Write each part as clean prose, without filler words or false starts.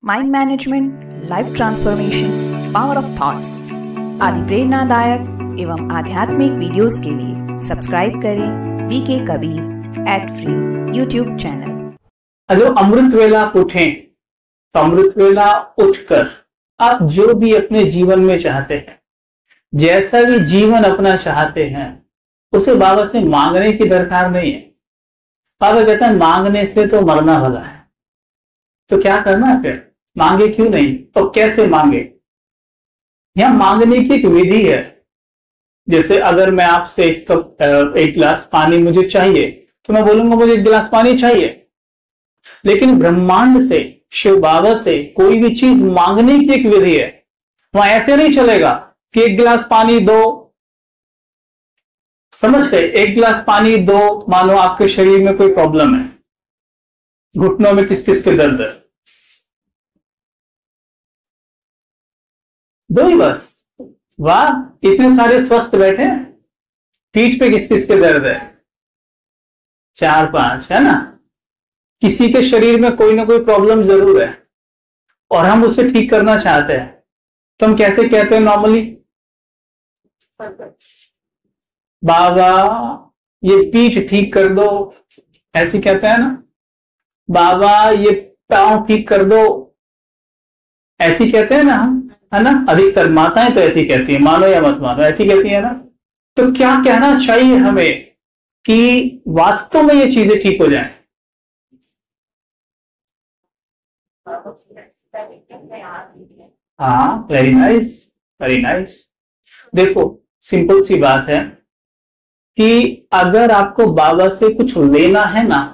Mind management, life transformation, power of thoughts आदि प्रेरणादायक एवं आध्यात्मिक वीडियोस के लिए सब्सक्राइब करें VK Kabir @free YouTube channel. अगर अमृत वेला आप उठें तो अमृत वेला उठकर आप जो भी अपने जीवन में चाहते हैं, जैसा भी जीवन अपना चाहते हैं, उसे बाबा से मांगने की दरकार नहीं है। बाबा कहते हैं मांगने से तो मरना भला है। तो क्या करना है फिर? मांगे क्यों नहीं? तो कैसे मांगे? यहां मांगने की एक विधि है। जैसे अगर मैं आपसे एक गिलास पानी मुझे चाहिए तो मैं बोलूंगा मुझे एक गिलास पानी चाहिए। लेकिन ब्रह्मांड से, शिव बाबा से कोई भी चीज मांगने की एक विधि है। वहां ऐसे नहीं चलेगा कि एक गिलास पानी दो, समझ गए? एक गिलास पानी दो, मानो आपके शरीर में कोई प्रॉब्लम है, घुटनों में किस किस के दर्द है, दो ही बस। वाह, इतने सारे स्वस्थ बैठे हैं। पीठ पे किस किस के दर्द है? 4-5 है ना। किसी के शरीर में कोई ना कोई प्रॉब्लम जरूर है और हम उसे ठीक करना चाहते हैं। तो हम कैसे कहते हैं नॉर्मली? बाबा ये पीठ ठीक कर दो, ऐसे कहते हैं ना। बाबा ये पांव ठीक कर दो, ऐसी कहते हैं ना हम, है ना। अधिकतर माताएं तो ऐसी कहती है, मानो या मत मानो, ऐसी कहती है ना। तो क्या कहना चाहिए हमें कि वास्तव में ये चीजें ठीक हो जाएं? हाँ, वेरी नाइस, वेरी नाइस। देखो, सिंपल सी बात है कि अगर आपको बाबा से कुछ लेना है ना,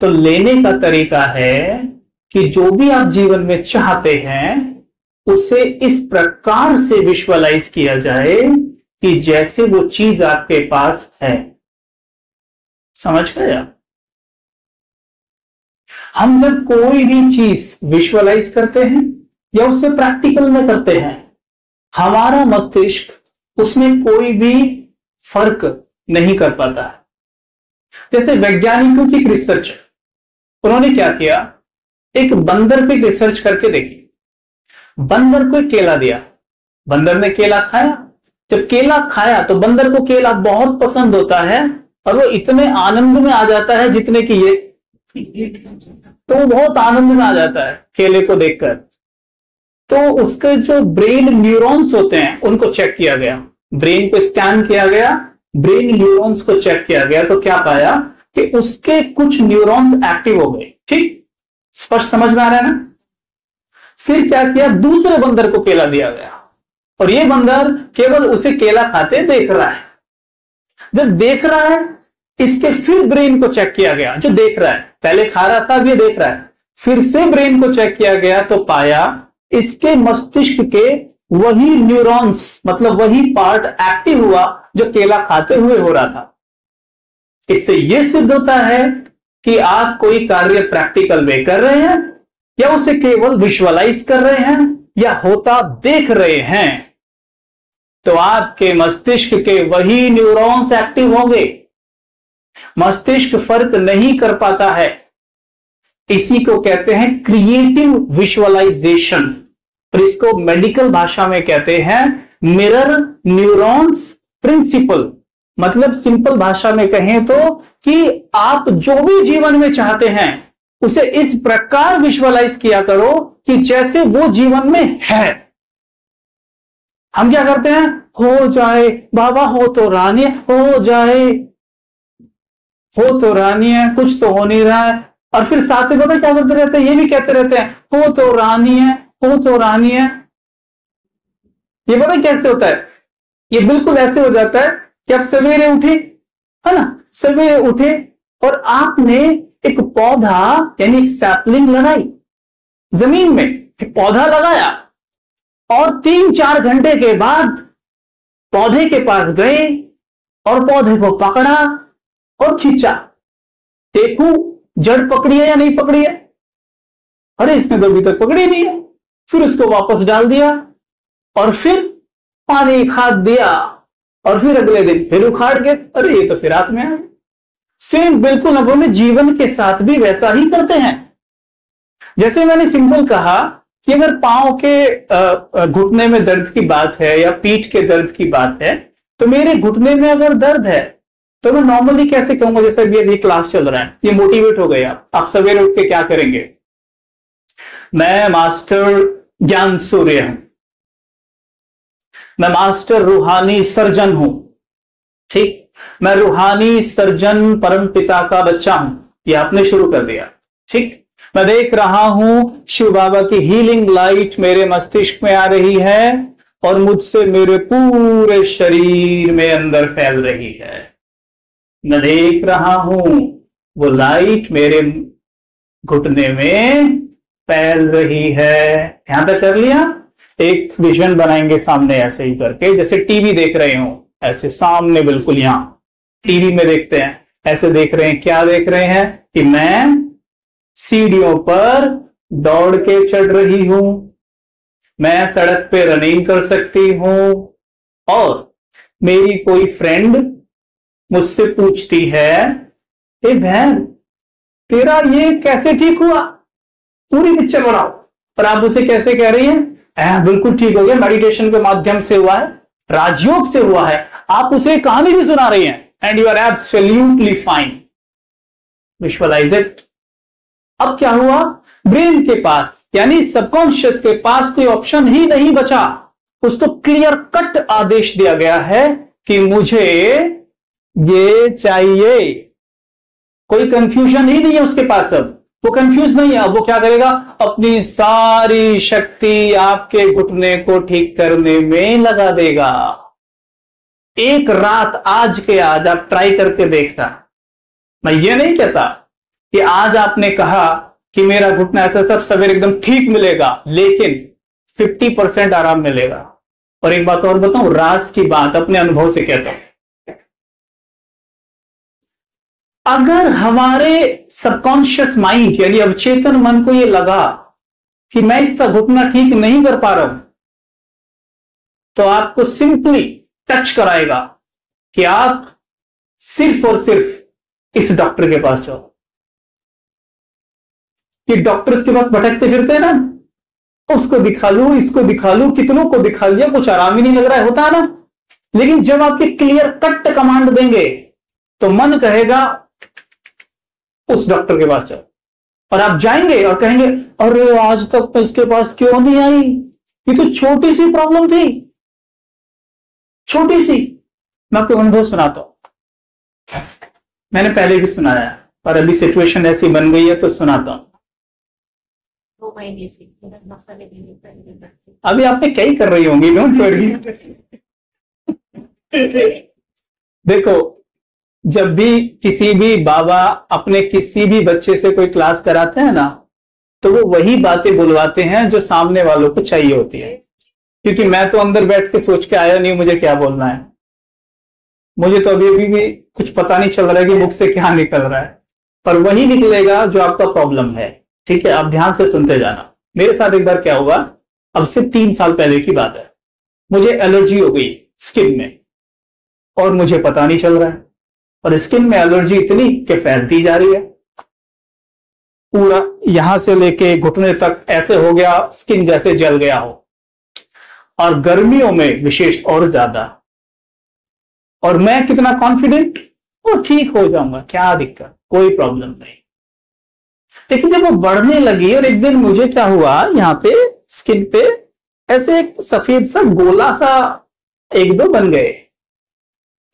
तो लेने का तरीका है कि जो भी आप जीवन में चाहते हैं उसे इस प्रकार से विजुअलाइज किया जाए कि जैसे वो चीज आपके पास है। समझ गए आप? हम जब कोई भी चीज विजुअलाइज करते हैं या उसे प्रैक्टिकल में करते हैं, हमारा मस्तिष्क उसमें कोई भी फर्क नहीं कर पाता है। जैसे वैज्ञानिकों की रिसर्च, उन्होंने क्या किया, एक बंदर पे रिसर्च करके देखी। बंदर को केला दिया, बंदर ने केला खाया। जब केला खाया तो बंदर को केला बहुत पसंद होता है और वो इतने आनंद में आ जाता है जितने कि ये, तो वो बहुत आनंद में आ जाता है केले को देखकर। तो उसके जो ब्रेन न्यूरॉन्स होते हैं उनको चेक किया गया, ब्रेन को स्कैन किया गया, ब्रेन न्यूरॉन्स को चेक किया गया। तो क्या पाया कि उसके कुछ न्यूरॉन्स एक्टिव हो गए। ठीक, स्पष्ट समझ में आ रहा है ना। फिर क्या किया, दूसरे बंदर को केला दिया गया और ये बंदर केवल उसे केला खाते देख रहा है। जब देख रहा है, इसके फिर ब्रेन को चेक किया गया। जो देख रहा है, पहले खा रहा था, अब ये देख रहा है, फिर से ब्रेन को चेक किया गया तो पाया इसके मस्तिष्क के वही न्यूरॉन्स, मतलब वही पार्ट एक्टिव हुआ जो केला खाते हुए हो रहा था। इससे यह सिद्ध होता है कि आप कोई कार्य प्रैक्टिकल में कर रहे हैं या उसे केवल विजुअलाइज कर रहे हैं या होता देख रहे हैं, तो आपके मस्तिष्क के वही न्यूरॉन्स एक्टिव होंगे। मस्तिष्क फर्क नहीं कर पाता है। इसी को कहते हैं क्रिएटिव विजुअलाइजेशन, और इसको मेडिकल भाषा में कहते हैं मिरर न्यूरॉन्स प्रिंसिपल। मतलब सिंपल भाषा में कहें तो कि आप जो भी जीवन में चाहते हैं उसे इस प्रकार विजुअलाइज किया करो कि जैसे वो जीवन में है। हम क्या करते हैं, हो जाए बाबा, हो तो रानी, हो जाए, हो तो रानी है, कुछ तो हो नहीं रहा है। और फिर साथ में पता क्या करते रहते हैं, ये भी कहते रहते हैं हो तो रानी है, हो तो रानी है। ये पता कैसे होता है? ये बिल्कुल ऐसे हो जाता है कि आप सवेरे उठे, है ना, सवेरे उठे और आपने एक पौधा यानी एक सैपलिंग लगाई, जमीन में एक पौधा लगाया और 3-4 घंटे के बाद पौधे के पास गए और पौधे को पकड़ा और खींचा। देखूं जड़ पकड़ी है या नहीं पकड़ी है? अरे इसने तो अभी तक पकड़ी नहीं है। फिर उसको वापस डाल दिया और फिर पानी खाद दिया और फिर अगले दिन फिर उखाड़ के, अरे ये तो फिर हाथ में आ गया। सेम बिल्कुल हम अपने जीवन के साथ भी वैसा ही करते हैं। जैसे मैंने सिंपल कहा कि अगर पांव के घुटने में दर्द की बात है या पीठ के दर्द की बात है, तो मेरे घुटने में अगर दर्द है तो मैं नॉर्मली कैसे कहूंगा, जैसे अभी क्लास चल रहा है, ये मोटिवेट हो गए आप सवेरे उठ के क्या करेंगे, मैं मास्टर ज्ञान सूर्य हूं, मैं मास्टर रूहानी सर्जन हूं, ठीक, मैं रूहानी सर्जन परम पिता का बच्चा हूं, ये आपने शुरू कर दिया, ठीक। मैं देख रहा हूं शिव बाबा की हीलिंग लाइट मेरे मस्तिष्क में आ रही है और मुझसे मेरे पूरे शरीर में अंदर फैल रही है। मैं देख रहा हूं वो लाइट मेरे घुटने में फैल रही है। यहां तक कर लिया। एक विजन बनाएंगे सामने ऐसे ही करके, जैसे टीवी देख रहे हो, ऐसे सामने बिल्कुल यहां टीवी में देखते हैं, ऐसे देख रहे हैं। क्या देख रहे हैं कि मैं सीढ़ियों पर दौड़ के चढ़ रही हूं, मैं सड़क पे रनिंग कर सकती हूं और मेरी कोई फ्रेंड मुझसे पूछती है, ए बहन तेरा ये कैसे ठीक हुआ, पूरी पिक्चर बनाओ। और आप उसे कैसे कह रही हैं, बिल्कुल ठीक हो गया, मेडिटेशन के माध्यम से हुआ है, राजयोग से हुआ है। आप उसे कहानी भी सुना रही हैं and you are absolutely fine. Visualize it. अब क्या हुआ, ब्रेन के पास यानी सबकॉन्शियस के पास कोई ऑप्शन ही नहीं बचा, उसको क्लियर कट आदेश दिया गया है कि मुझे ये चाहिए। कोई कंफ्यूजन ही नहीं है उसके पास। अब वो कंफ्यूज नहीं है। अब वो क्या करेगा, अपनी सारी शक्ति आपके घुटने को ठीक करने में लगा देगा। एक रात आज के आज आप ट्राई करके देखना। मैं ये नहीं कहता कि आज आपने कहा कि मेरा घुटना ऐसा सब सवेरे एकदम ठीक मिलेगा, लेकिन 50% आराम मिलेगा। और एक बात और बताऊं, राज की बात अपने अनुभव से कहता हूं, अगर हमारे सबकॉन्शियस माइंड यानी अवचेतन मन को यह लगा कि मैं इसका घुटना ठीक नहीं कर पा रहा हूं, तो आपको सिंपली टच कराएगा कि आप सिर्फ और सिर्फ इस डॉक्टर के पास जाओ। ये डॉक्टर्स के पास भटकते फिरते हैं ना, उसको दिखा लूं, इसको दिखा लूं, कितनों को दिखा लिया, कुछ आराम ही नहीं लग रहा है, होता है ना। लेकिन जब आप ये क्लियर कट कमांड देंगे तो मन कहेगा उस डॉक्टर के पास जाओ। और आप जाएंगे और कहेंगे, अरे आज तक मैं इसके पास क्यों नहीं आई, ये तो छोटी सी प्रॉब्लम थी, छोटी सी। मैं आपको अनुभव सुनाता हूं, मैंने पहले भी सुनाया और अभी सिचुएशन ऐसी बन गई है तो सुनाता हूं। 2 महीने से अभी आप पे क्या ही कर रही होंगी, डोंट वरी। देखो, जब भी किसी भी बाबा अपने किसी भी बच्चे से कोई क्लास कराते हैं ना, तो वो वही बातें बुलवाते हैं जो सामने वालों को चाहिए होती है। क्योंकि मैं तो अंदर बैठ के सोच के आया नहीं मुझे क्या बोलना है। मुझे तो अभी भी कुछ पता नहीं चल रहा है कि मुख से क्या निकल रहा है, पर वही निकलेगा जो आपका प्रॉब्लम है। ठीक है, आप ध्यान से सुनते जाना। मेरे साथ एक बार क्या हुआ, अब से 3 साल पहले की बात है। मुझे एलर्जी हो गई स्किन में और मुझे पता नहीं चल रहा है, और स्किन में एलर्जी इतनी कि फैलती जा रही है, पूरा यहां से लेके घुटने तक ऐसे हो गया, स्किन जैसे जल गया हो, और गर्मियों में विशेष और ज्यादा। और मैं कितना कॉन्फिडेंट, वो ठीक हो जाऊंगा, क्या दिक्कत, कोई प्रॉब्लम नहीं। लेकिन जब वो बढ़ने लगी और एक दिन मुझे क्या हुआ, यहाँ पे स्किन पे ऐसे एक सफेद सा गोला सा 1-2 बन गए।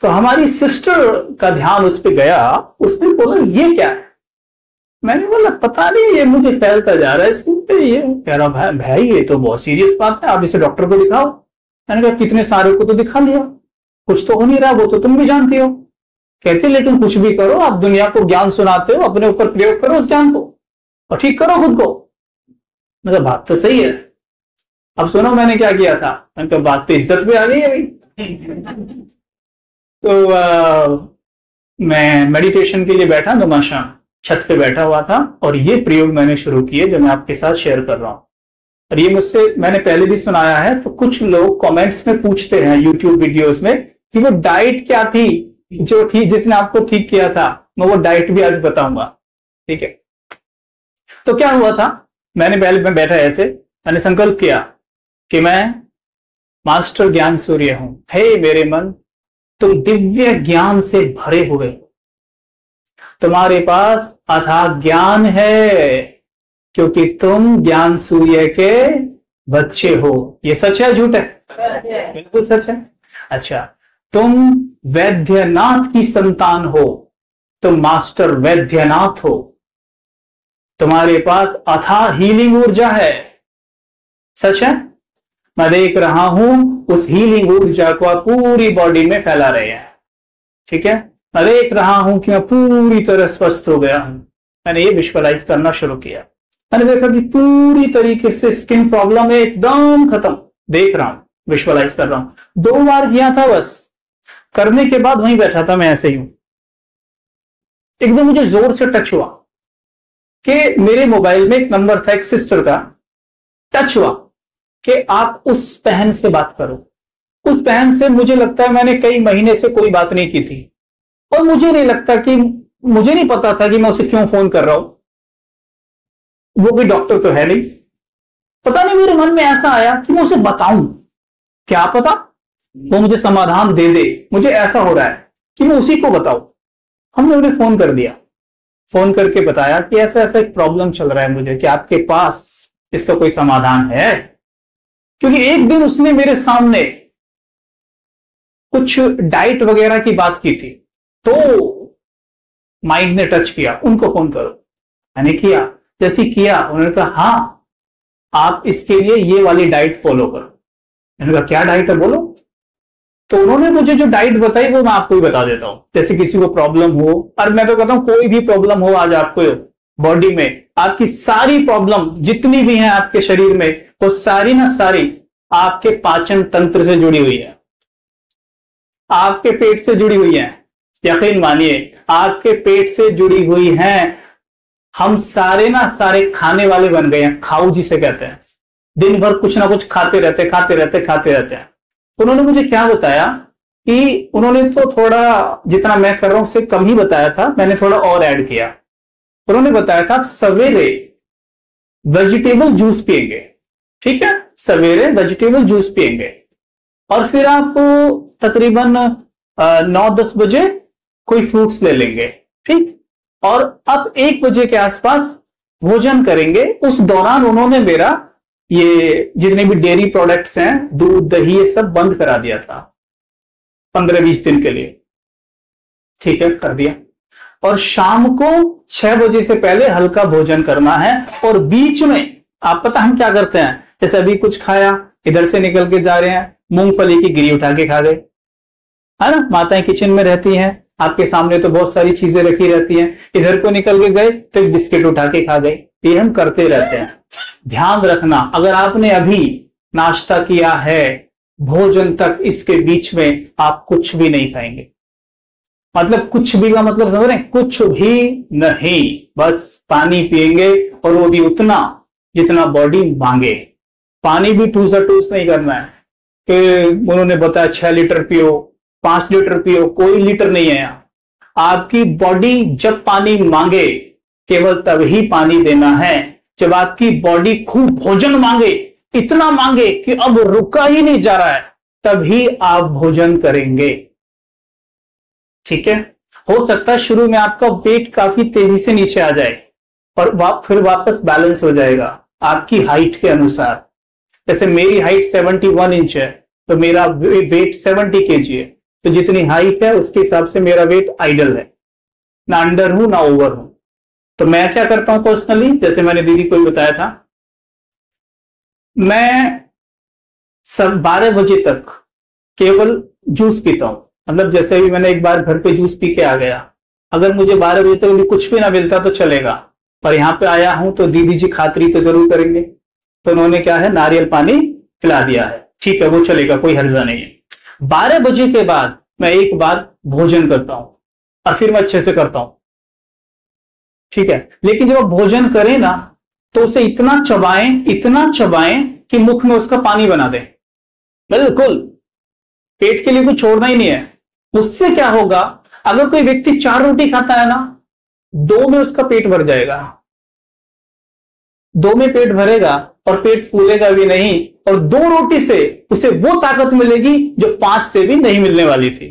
तो हमारी सिस्टर का ध्यान उस पर गया, उसने बोला ये क्या है। मैंने बोला पता नहीं, ये मुझे फैलता जा रहा है स्किन पे। ये कह रहा भाई ये तो बहुत सीरियस बात है, आप इसे डॉक्टर को दिखाओ। मैंने कहा कितने सारे को तो दिखा लिया, कुछ तो हो नहीं रहा, वो तो तुम भी जानती हो। कहते लेकिन कुछ भी करो, आप दुनिया को ज्ञान सुनाते हो, अपने ऊपर प्रयोग करो उस ज्ञान को और ठीक करो खुद को। मतलब बात तो सही है। अब सुनो मैंने क्या किया था, मैंने कहा बात पे इज्जत भी आ गई है भाई। तो मैं मेडिटेशन के लिए बैठा, नुमाशां छत पे बैठा हुआ था, और ये प्रयोग मैंने शुरू किए जो मैं आपके साथ शेयर कर रहा हूं। और ये मुझसे मैंने पहले भी सुनाया है, तो कुछ लोग कमेंट्स में पूछते हैं यूट्यूब वीडियोस में कि वो डाइट क्या थी जो थी जिसने आपको ठीक किया था। मैं वो डाइट भी आज बताऊंगा, ठीक है। तो क्या हुआ था, मैं बैठा ऐसे, मैंने संकल्प किया कि मैं मास्टर ज्ञान सूर्य हूं। हे मेरे मन, तुम दिव्य ज्ञान से भरे हुए, तुम्हारे पास अथाह ज्ञान है, क्योंकि तुम ज्ञान सूर्य के बच्चे हो। ये सच है झूठ है? बिल्कुल सच है। अच्छा, तुम वैद्यनाथ की संतान हो, तुम मास्टर वैद्यनाथ हो, तुम्हारे पास अथाह हीलिंग ऊर्जा है। सच है? मैं देख रहा हूं उस हीलिंग ऊर्जा को आप पूरी बॉडी में फैला रहे हैं। ठीक है, मैं देख रहा हूं कि मैं पूरी तरह स्वस्थ हो गया हूं। मैंने ये विजुअलाइज करना शुरू किया। मैंने देखा कि पूरी तरीके से स्किन प्रॉब्लम है एकदम खत्म। देख रहा हूं, विजुअलाइज कर रहा हूं। 2 बार किया था बस, करने के बाद वहीं बैठा था मैं ऐसे ही हूं। एकदम मुझे जोर से टच हुआ कि मेरे मोबाइल में एक नंबर था एक सिस्टर का, टच हुआ कि आप उस बहन से बात करो। उस बहन से मुझे लगता है मैंने कई महीने से कोई बात नहीं की थी, और मुझे नहीं पता था कि मैं उसे क्यों फोन कर रहा हूं। वो भी डॉक्टर तो है नहीं। पता नहीं मेरे मन में ऐसा आया कि मैं उसे बताऊं, क्या पता वो मुझे समाधान दे दे। मुझे ऐसा हो रहा है कि मैं उसी को बताऊं। हमने उन्हें फोन कर दिया, फोन करके बताया कि ऐसा ऐसा एक प्रॉब्लम चल रहा है मुझे, कि आपके पास इसका कोई समाधान है? क्योंकि एक दिन उसने मेरे सामने कुछ डाइट वगैरह की बात की थी, तो माइंड ने टच किया, उनको फोन करो। मैंने किया, जैसे किया उन्होंने कहा हाँ आप इसके लिए ये वाली डाइट फॉलो करो। मैंने कहा क्या डाइट है बोलो। तो उन्होंने मुझे जो डाइट बताई वो मैं आपको ही बता देता हूं। जैसे किसी को प्रॉब्लम हो, और मैं तो कहता हूं कोई भी प्रॉब्लम हो आज आपको बॉडी में, आपकी सारी प्रॉब्लम जितनी भी हैं आपके शरीर में, वो सारी ना सारी आपके पाचन तंत्र से जुड़ी हुई है, आपके पेट से जुड़ी हुई है। यकीन मानिए आपके पेट से जुड़ी हुई हैं। हम सारे ना सारे खाने वाले बन गए हैं, खाऊ जिसे कहते हैं। दिन भर कुछ ना कुछ खाते रहते हैं। उन्होंने मुझे क्या बताया कि उन्होंने तो थोड़ा जितना मैं कर रहा हूं उससे कम ही बताया था, मैंने थोड़ा और ऐड किया। उन्होंने बताया था आप सवेरे वेजिटेबल जूस पिएंगे, ठीक है, सवेरे वेजिटेबल जूस पिएंगे, और फिर आप तकरीबन 9-10 बजे कोई फ्रूट्स ले लेंगे, ठीक, और अब 1 बजे के आसपास भोजन करेंगे। उस दौरान उन्होंने मेरा ये जितने भी डेयरी प्रोडक्ट्स हैं, दूध दही, ये सब बंद करा दिया था 15-20 दिन के लिए। ठीक है, कर दिया। और शाम को 6 बजे से पहले हल्का भोजन करना है, और बीच में आप पता हम क्या करते हैं, जैसे अभी कुछ खाया, इधर से निकल के जा रहे हैं, मूंगफली की गिरी उठा के खा गए, है ना। माताएं किचन में रहती हैं, आपके सामने तो बहुत सारी चीजें रखी रहती हैं, इधर को निकल के गए तो एक बिस्किट उठा के खा गए। ये हम करते रहते हैं। ध्यान रखना, अगर आपने अभी नाश्ता किया है, भोजन तक इसके बीच में आप कुछ भी नहीं खाएंगे। मतलब कुछ भी का मतलब समझ रहे हैं, कुछ भी नहीं, बस पानी पिएंगे, और वो भी उतना जितना बॉडी मांगे। पानी भी ठूसा ठूस नहीं करना है कि उन्होंने बताया 6 लीटर पियो, 5 लीटर पियो, कोई लीटर नहीं है यहां। आपकी बॉडी जब पानी मांगे केवल तभी पानी देना है। जब आपकी बॉडी खूब भोजन मांगे, इतना मांगे कि अब रुका ही नहीं जा रहा है, तभी आप भोजन करेंगे। ठीक है, हो सकता है शुरू में आपका वेट काफी तेजी से नीचे आ जाए, और फिर वापस बैलेंस हो जाएगा आपकी हाइट के अनुसार। जैसे मेरी हाइट 71 इंच है, तो मेरा वेट 70 kg है, तो जितनी हाइट है उसके हिसाब से मेरा वेट आइडल है, ना अंडर हूं ना ओवर हूं। तो मैं क्या करता हूं पर्सनली, जैसे मैंने दीदी को भी बताया था, मैं 12 बजे तक केवल जूस पीता हूं। मतलब जैसे भी मैंने एक बार घर पे जूस पी के आ गया, अगर मुझे 12 बजे तक भी कुछ भी ना मिलता तो चलेगा, पर यहां पे आया हूं तो दीदी जी खातरी तो जरूर करेंगे, तो उन्होंने क्या है नारियल पानी पिला दिया है, ठीक है, वो चलेगा, कोई हर्जा नहीं है। 12 बजे के बाद मैं एक बार भोजन करता हूं, और फिर मैं अच्छे से करता हूं, ठीक है। लेकिन जब आप भोजन करें ना, तो उसे इतना चबाएं कि मुख में उसका पानी बना दें, बिल्कुल, पेट के लिए कुछ छोड़ना ही नहीं है। उससे क्या होगा, अगर कोई व्यक्ति 4 रोटी खाता है ना, 2 में उसका पेट भर जाएगा, दो में पेट भरेगा और पेट फूलेगा भी नहीं, और दो रोटी से उसे वो ताकत मिलेगी जो 5 से भी नहीं मिलने वाली थी।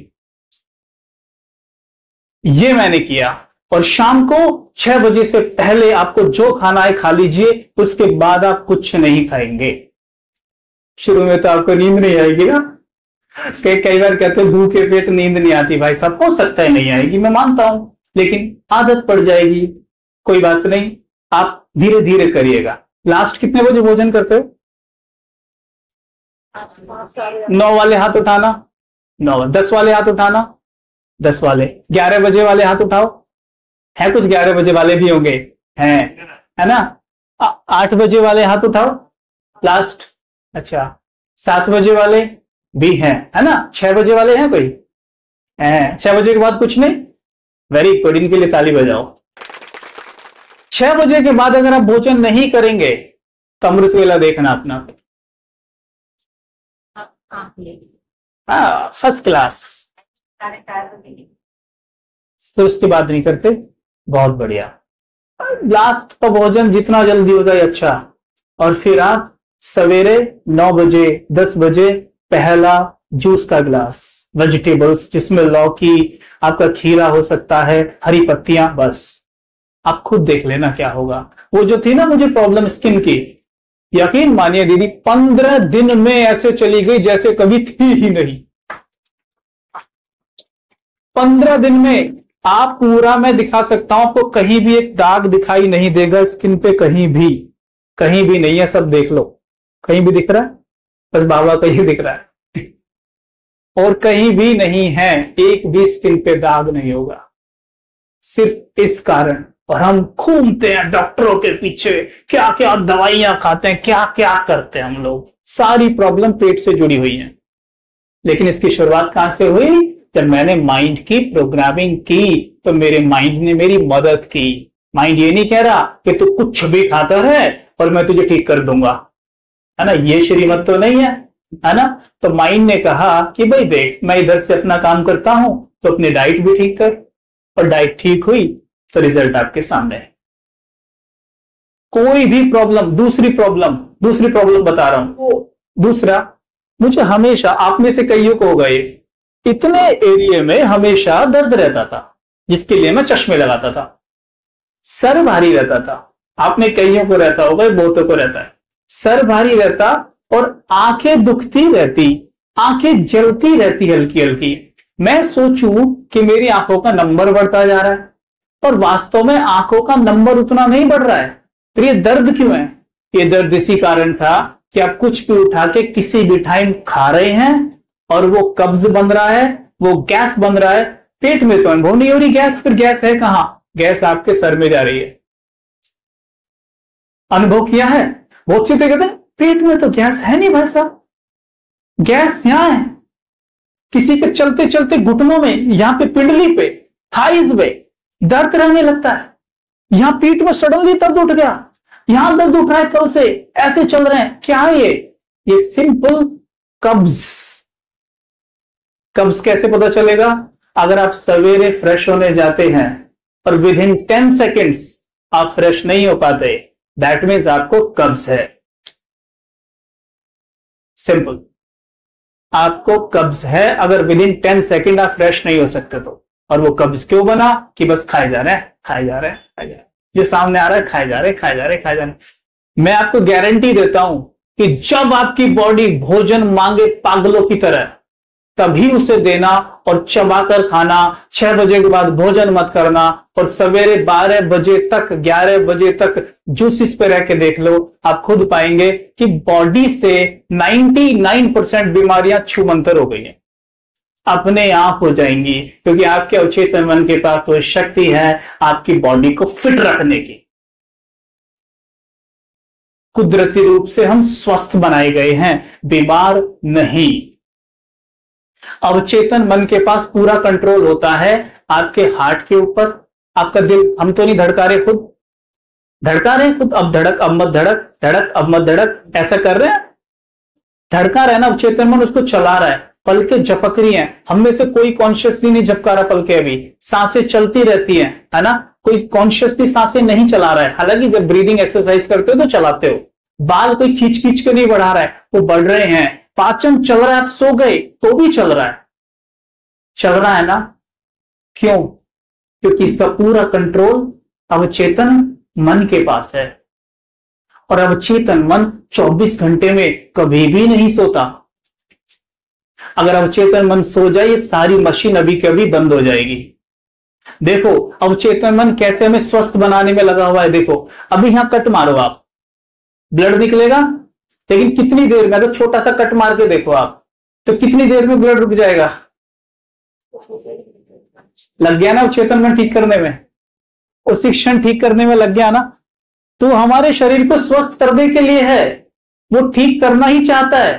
ये मैंने किया। और शाम को 6 बजे से पहले आपको जो खाना है खा लीजिए, उसके बाद आप कुछ नहीं खाएंगे। शुरू में तो आपको नींद नहीं आएगी ना, कई बार कहते हैं भूखे पेट नींद नहीं आती। भाई साहब हो सकता है नहीं आएगी, मैं मानता हूं, लेकिन आदत पड़ जाएगी, कोई बात नहीं, आप धीरे धीरे करिएगा। लास्ट कितने बजे भोजन करते हो? 9 वाले हाथ उठाना, 9, 10 वाले हाथ उठाना, 10 वाले, 11 बजे वाले हाथ उठाओ, है कुछ 11 बजे वाले भी होंगे, हैं, है ना? 8 बजे वाले हाथ उठाओ लास्ट, अच्छा 7 बजे वाले भी हैं, है ना? 6 बजे वाले हैं कोई? हैं? 6 बजे के बाद कुछ नहीं? वेरी गुड, इनके लिए ताली बजाओ। 6 बजे के बाद अगर आप भोजन नहीं करेंगे तो अमृत वेला देखना अपना, फर्स्ट क्लास। तो उसके बाद नहीं करते, बहुत बढ़िया। लास्ट का भोजन जितना जल्दी हो जाए अच्छा। और फिर आप सवेरे 9 बजे 10 बजे पहला जूस का ग्लास, वेजिटेबल्स जिसमें लौकी, आपका खीरा हो सकता है, हरी पत्तियां, बस आप खुद देख लेना क्या होगा। वो जो थी ना मुझे प्रॉब्लम स्किन की, यकीन मानिए दीदी 15 दिन में ऐसे चली गई जैसे कभी थी ही नहीं। 15 दिन में आप पूरा, मैं दिखा सकता हूं आपको, कहीं भी एक दाग दिखाई नहीं देगा स्किन पे, कहीं भी नहीं है, सब देख लो। कहीं भी दिख रहा है? बस बाबा कहीं दिख रहा है और कहीं भी नहीं है, एक भी स्किन पे दाग नहीं होगा, सिर्फ इस कारण। और हम घूमते हैं डॉक्टरों के पीछे, क्या क्या दवाइयां खाते हैं, क्या क्या करते हैं हम लोग, सारी प्रॉब्लम पेट से जुड़ी हुई है। लेकिन इसकी शुरुआत कहां से हुई? जब मैंने माइंड की प्रोग्रामिंग की तो मेरे माइंड ने मेरी मदद की। माइंड ये नहीं कह रहा कि तू कुछ भी खाता है और मैं तुझे ठीक कर दूंगा, है ना, ये श्रीमत तो नहीं है ना। तो माइंड ने कहा कि भाई देख, मैं इधर से अपना काम करता हूं तो अपनी डाइट भी ठीक कर, और डाइट ठीक हुई तो रिजल्ट आपके सामने है। कोई भी प्रॉब्लम, दूसरी प्रॉब्लम बता रहा हूं। दूसरा, मुझे हमेशा, आप में से कईयों को होगा ये, इतने एरिया में हमेशा दर्द रहता था जिसके लिए मैं चश्मे लगाता था, सर भारी रहता था। आप में कईयों को रहता होगा, बहुतों को रहता है, सर भारी रहता और आंखें दुखती रहती, आंखें जलती रहती हल्की हल्की। मैं सोचूं कि मेरी आंखों का नंबर बढ़ता जा रहा है, और वास्तव में आंखों का नंबर उतना नहीं बढ़ रहा है। तो ये दर्द क्यों है? ये दर्द इसी कारण था कि आप कुछ भी उठा के किसी भी टाइम खा रहे हैं और वो कब्ज बन रहा है, वो गैस बन रहा है। पेट में तो अनुभव नहीं हो रही गैस, फिर गैस है कहां? गैस आपके सर में जा रही है। अनुभव किया है? बहुत से तो कहते हैं पेट में तो गैस है नहीं भाई साहब, गैस यहां है। किसी के चलते चलते घुटनों में, यहां पे पिंडली पे, थाइज पे दर्द रहने लगता है, यहां पीठ में सडनली दर्द उठ गया, यहां दर्द उठ रहा है कल से, ऐसे चल रहे हैं। क्या है ये सिंपल कब्ज। कब्ज कैसे पता चलेगा? अगर आप सवेरे फ्रेश होने जाते हैं और विद इन 10 सेकेंड्स आप फ्रेश नहीं हो पाते, दैट मीन्स आपको कब्ज है। सिंपल, आपको कब्ज है अगर विद इन 10 सेकेंड आप फ्रेश नहीं हो सकते तो। और वो कब्ज क्यों बना? कि बस खाए जा रहे हैं, जो सामने आ रहा है खाए जा रहे हैं। मैं आपको गारंटी देता हूं कि जब आपकी बॉडी भोजन मांगे पागलों की तरह, तभी उसे देना और चबाकर खाना। 6 बजे के बाद भोजन मत करना, और सवेरे 12 बजे तक 11 बजे तक जूसिस पे रह के देख लो, आप खुद पाएंगे कि बॉडी से 99% बीमारियां छूमंतर हो गई हैं, अपने आप हो जाएंगी, क्योंकि आपके अवचेतन मन के पास तो शक्ति है आपकी बॉडी को फिट रखने की। कुदरती रूप से हम स्वस्थ बनाए गए हैं, बीमार नहीं। अवचेतन मन के पास पूरा कंट्रोल होता है आपके हार्ट के ऊपर। आपका दिल, हम तो नहीं धड़का रहे, खुद धड़का रहे हैं, खुद अब धड़क अब मत धड़क, धड़क अब मत धड़क, ऐसा कर रहे हैं, धड़का रहा है ना अवचेतन मन, उसको चला रहा है। पलकें झपक रही हैं, हम में से कोई कॉन्शियसली नहीं झपका रहा पलकें, अभी सांसें चलती रहती हैं, है ना। कोई कॉन्शियसली सांसें नहीं चला रहा है, हालांकि जब ब्रीदिंग एक्सरसाइज करते हो तो चलाते हो। बाल कोई खींच खींच के नहीं बढ़ा रहा है, वो बढ़ रहे हैं। पाचन चल रहा है, आप सो गए तो भी चल रहा है, चल रहा है ना। क्यों? क्योंकि इसका पूरा कंट्रोल अवचेतन मन के पास है, और अवचेतन मन 24 घंटे में कभी भी नहीं सोता। अगर अवचेतन मन सो जाए, ये सारी मशीन अभी के अभी बंद हो जाएगी। देखो अवचेतन मन कैसे हमें स्वस्थ बनाने में लगा हुआ है। देखो अभी यहां कट मारो आप, ब्लड निकलेगा, लेकिन कितनी देर में, अगर छोटा सा कट मार के देखो आप, तो कितनी देर में ब्लड रुक जाएगा? लग गया ना अवचेतन मन ठीक करने में, उसी क्षण ठीक करने में लग गया ना। तो हमारे शरीर को स्वस्थ करने के लिए है, वो ठीक करना ही चाहता है,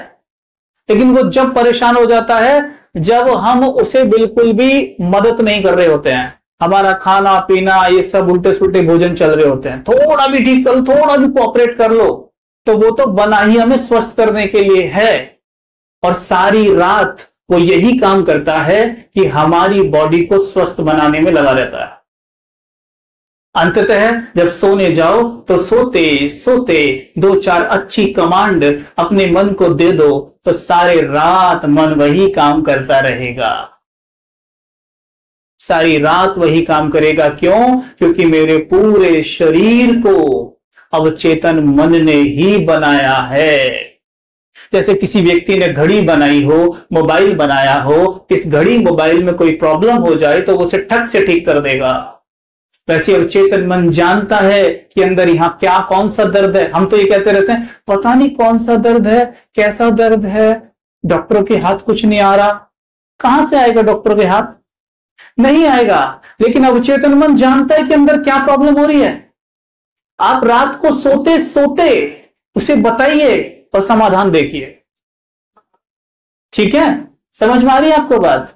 लेकिन वो जब परेशान हो जाता है जब हम उसे बिल्कुल भी मदद नहीं कर रहे होते हैं। हमारा खाना पीना ये सब उल्टे सुल्टे भोजन चल रहे होते हैं, थोड़ा भी ठीक कर लो, थोड़ा भी कोऑपरेट कर लो, तो वो तो बना ही हमें स्वस्थ करने के लिए है। और सारी रात वो यही काम करता है कि हमारी बॉडी को स्वस्थ बनाने में लगा रहता है। अंततः जब सोने जाओ तो सोते सोते 2-4 अच्छी कमांड अपने मन को दे दो, तो सारे रात मन वही काम करता रहेगा, सारी रात वही काम करेगा। क्यों? क्योंकि मेरे पूरे शरीर को अवचेतन मन ने ही बनाया है। जैसे किसी व्यक्ति ने घड़ी बनाई हो, मोबाइल बनाया हो, इस घड़ी मोबाइल में कोई प्रॉब्लम हो जाए तो वो उसे ठक से ठीक कर देगा। वैसे अवचेतन मन जानता है कि अंदर यहां क्या, कौन सा दर्द है। हम तो ये कहते रहते हैं पता नहीं कौन सा दर्द है, कैसा दर्द है, डॉक्टरों के हाथ कुछ नहीं आ रहा। कहां से आएगा डॉक्टर के हाथ? नहीं आएगा। लेकिन अवचेतन मन जानता है कि अंदर क्या प्रॉब्लम हो रही है। आप रात को सोते सोते उसे बताइए और समाधान देखिए। ठीक है, समझ में आ रही है आपको बात?